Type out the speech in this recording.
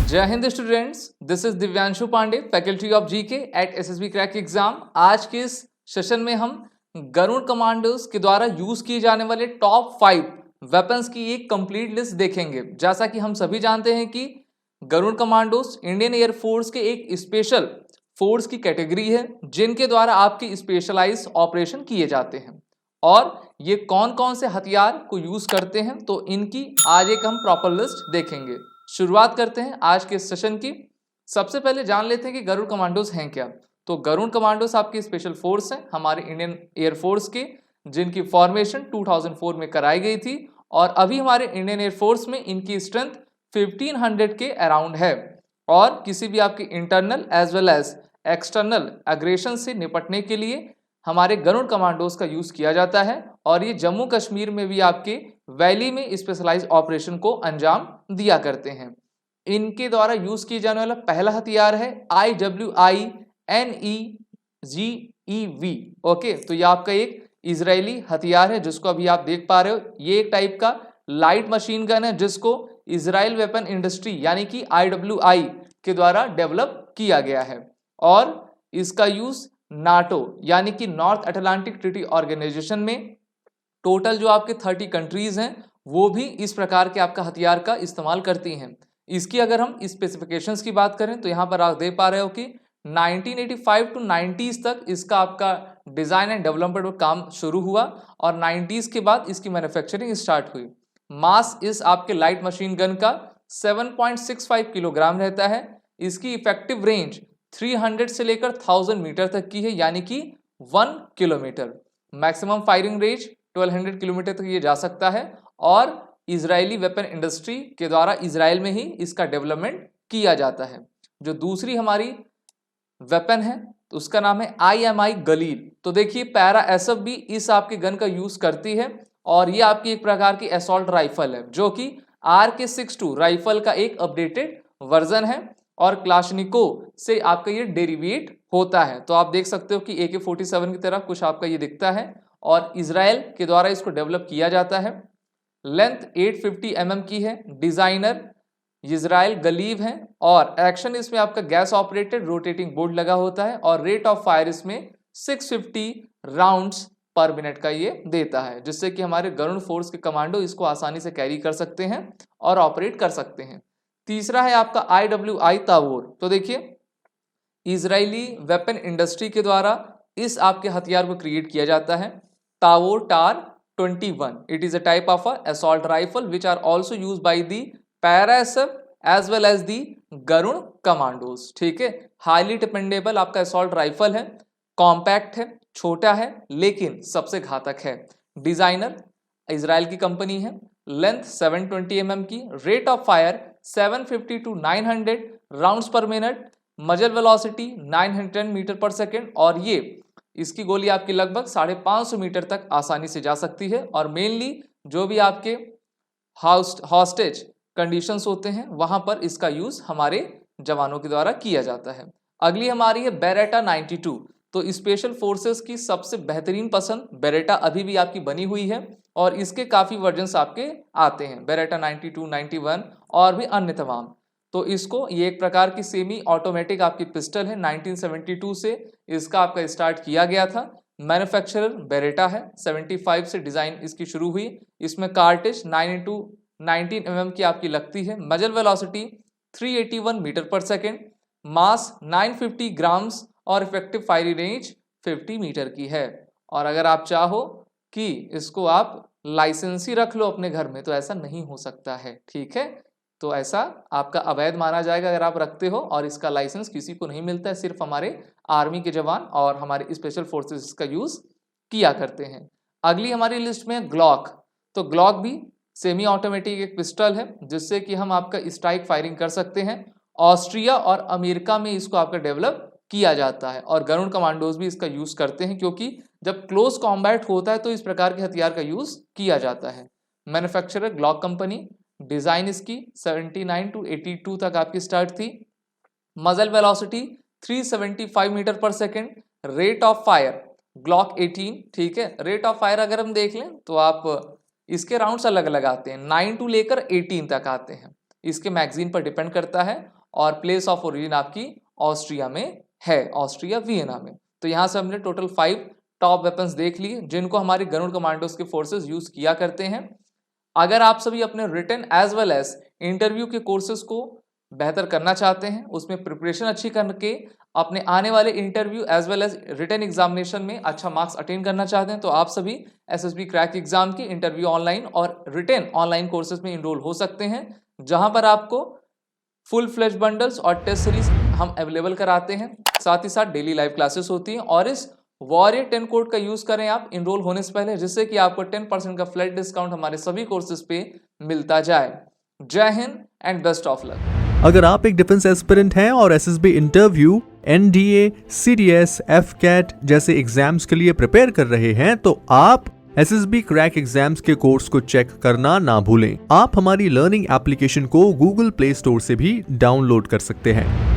जय हिंद students, this is Divyanshu Pandey, faculty of GK at SSB crack exam. आज के इस सेशन में हम गरुड़ कमांडोज के द्वारा यूज किए जाने वाले टॉप 5 वेपन्स की एक कंप्लीट लिस्ट देखेंगे। जैसा कि हम सभी जानते हैं कि गरुड़ कमांडोज इंडियन एयरफोर्स के एक स्पेशल फोर्स की कैटेगरी है जिनके द्वारा आपके स्पेशलाइज ऑपरेशन किए जाते हैं। और ये कौन कौन से हथियार को यूज करते हैं, तो इनकी आज एक हम प्रॉपर लिस्ट देखेंगे। शुरुआत करते हैं आज के सेशन की। सबसे पहले जान लेते हैं कि गरुड़ कमांडोज हैं क्या। तो गरुड़ कमांडोज आपकी स्पेशल फोर्स है हमारे इंडियन एयरफोर्स के, जिनकी फॉर्मेशन 2004 में कराई गई थी और अभी हमारे इंडियन एयरफोर्स में इनकी स्ट्रेंथ 1500 के अराउंड है। और किसी भी आपके internal as well as external aggression से निपटने के लिए हमारे गरुड़ कमांडोज का यूज किया जाता है। और ये जम्मू कश्मीर में भी आपके वैली में स्पेशलाइज ऑपरेशन को अंजाम दिया करते हैं। इनके द्वारा यूज किए जाने वाला पहला हथियार है IWINEGEV। ओके, तो ये आपका एक इजरायली हथियार है जिसको अभी आप देख पा रहे हो। ये एक टाइप का लाइट मशीन गन है जिसको इजराइल वेपन इंडस्ट्री यानी कि IWI के द्वारा डेवलप किया गया है। और इसका यूज नाटो यानी कि नॉर्थ अटलांटिक ट्रीटी ऑर्गेनाइजेशन में टोटल जो आपके 30 कंट्रीज हैं वो भी इस प्रकार के आपका हथियार का इस्तेमाल करती हैं। इसकी अगर हम स्पेसिफिकेशंस की बात करें तो यहाँ पर आप देख पा रहे हो कि 1985 टू 90s तक इसका आपका डिजाइन एंड डेवलपमेंट पर काम शुरू हुआ और 90s के बाद इसकी मैन्युफैक्चरिंग स्टार्ट हुई। मास इस आपके लाइट मशीन गन का 7.65 किलोग्राम रहता है। इसकी इफेक्टिव रेंज 300 से लेकर 1000 मीटर तक की है यानी कि 1 kilometre. Maximum firing range 1200 kilometre तक ये जा सकता है। और इजरायली वेपन इंडस्ट्री के द्वारा इजराइल में ही इसका डेवलपमेंट किया जाता है। जो दूसरी हमारी वेपन है तो उसका नाम है IMI गलील। तो देखिए पैरा एसएफ भी इस आपके गन का यूज करती है और ये आपकी एक प्रकार की असॉल्ट राइफल है जो कि RK62 राइफल का एक अपडेटेड वर्जन है और क्लाशनिको से आपका ये डेरिवेट होता है। तो आप देख सकते हो कि AK-47 की तरह कुछ आपका ये दिखता है और इजराइल के द्वारा इसको डेवलप किया जाता है। लेंथ 850 mm की है। डिजाइनर इजराइल गलीव है और एक्शन इसमें आपका गैस ऑपरेटेड रोटेटिंग बोर्ड लगा होता है और रेट ऑफ फायर इसमें 650 राउंड्स पर मिनट का ये देता है, जिससे कि हमारे गरुड़ फोर्स के कमांडो इसको आसानी से कैरी कर सकते हैं और ऑपरेट कर सकते हैं। तीसरा है आपका IWI तावोर। तो देखिए इजरायली वेपन इंडस्ट्री के द्वारा इस आपके हथियार को क्रिएट किया जाता है। Tavor TAR 21 it is a type of assault rifle which are also use by the para SF as well as the Garud commandos. ठीक है, हाईली डिपेंडेबल आपका असॉल्ट राइफल है, कॉम्पैक्ट है, छोटा है लेकिन सबसे घातक है। डिजाइनर इजराइल की कंपनी है। लेंथ 720 mm की। Rate of fire 750 to 900 rounds per minute. Muzzle velocity 910 metre per second और ये इसकी गोली आपकी लगभग 550 मीटर तक आसानी से जा सकती है। और मेनली जो भी आपके हॉस्टेज कंडीशंस होते हैं वहां पर इसका यूज हमारे जवानों के द्वारा किया जाता है। अगली हमारी है बेरेटा 92। तो स्पेशल फोर्सेस की सबसे बेहतरीन पसंद बेरेटा अभी भी आपकी बनी हुई है और इसके काफी वर्जन्स आपके आते हैं, बेरेटा 92, 91 और भी अन्य तमाम। तो इसको ये एक प्रकार की सेमी ऑटोमेटिक आपकी पिस्टल है। 1972 से इसका आपका स्टार्ट किया गया था। मैन्युफैक्चरर बेरेटा है। 75 से डिजाइन इसकी शुरू हुई। इसमें कार्टेज 9x19 mm की आपकी लगती है। मजल वेलोसिटी 381 मीटर पर सेकेंड। मास 950 ग्राम्स और इफेक्टिव फायरिंग रेंज 50 मीटर की है। और अगर आप चाहो कि इसको आप लाइसेंस ही रख लो अपने घर में तो ऐसा नहीं हो सकता है। ठीक है, तो ऐसा आपका अवैध माना जाएगा अगर आप रखते हो और इसका लाइसेंस किसी को नहीं मिलता है, सिर्फ हमारे आर्मी के जवान और हमारे स्पेशल फोर्सेस इसका यूज किया करते हैं। अगली हमारी लिस्ट में ग्लॉक। तो ग्लॉक भी सेमी ऑटोमेटिक एक पिस्टल है जिससे कि हम आपका स्ट्राइक फायरिंग कर सकते हैं। ऑस्ट्रिया और अमेरिका में इसको आपका डेवलप किया जाता है और गरुड़ कमांडोज भी इसका यूज करते हैं क्योंकि जब क्लोज कॉम्बैट होता है तो इस प्रकार के हथियार का यूज किया जाता है। Manufacturer Glock company. डिजाइन इसकी 79 टू 82 तक आपकी स्टार्ट थी। मजल velocity 375 metre per second. Rate of fire Glock 18। ठीक है, रेट ऑफ फायर अगर हम देख लें तो आप इसके राउंड्स अलग अलग आते हैं, 9 टू लेकर 18 तक आते हैं। इसके मैगजीन पर डिपेंड करता है और प्लेस ऑफ ओरिजिन आपकी ऑस्ट्रिया में है, ऑस्ट्रिया वियना में। तो यहाँ से हमने टोटल 5 टॉप वेपन्स देख लिए जिनको हमारे गरुड़ कमांडोज के फोर्सेस यूज किया करते हैं। अगर आप सभी अपने written as well as interview के कोर्सेज को बेहतर करना चाहते हैं, उसमें प्रिपरेशन अच्छी करके अपने आने वाले interview as well as written examination में अच्छा मार्क्स अटेन करना चाहते हैं, तो आप सभी एसएसबी क्रैक एग्जाम की इंटरव्यू ऑनलाइन और रिटन ऑनलाइन कोर्सेज में इनरोल हो सकते हैं, जहां पर आपको फुल फ्लेज बंडल्स और टेस्ट सीरीज हम अवेलेबल कराते हैं। साथ ही साथ डेली लाइव क्लासेस होती हैं और इस वॉरियर 10 कोड का यूज करें आप इनरोल होने से पहले, जिससे कि आपको 10% का फ्लैट डिस्काउंट हमारे सभी कोर्सेज पे मिलता जाए। जय Hind and best of luck. अगर आप एक डिफेंस एस्पिरेंट हैं और SSB interview, NDA, CDS, AFCAT जैसे एग्जाम्स के लिए प्रिपेयर कर रहे हैं, तो आप एसएसबी क्रैक एग्जाम्स के कोर्स को चेक करना ना भूलें। आप हमारी लर्निंग एप्लीकेशन को गूगल प्ले स्टोर से भी डाउनलोड कर सकते हैं।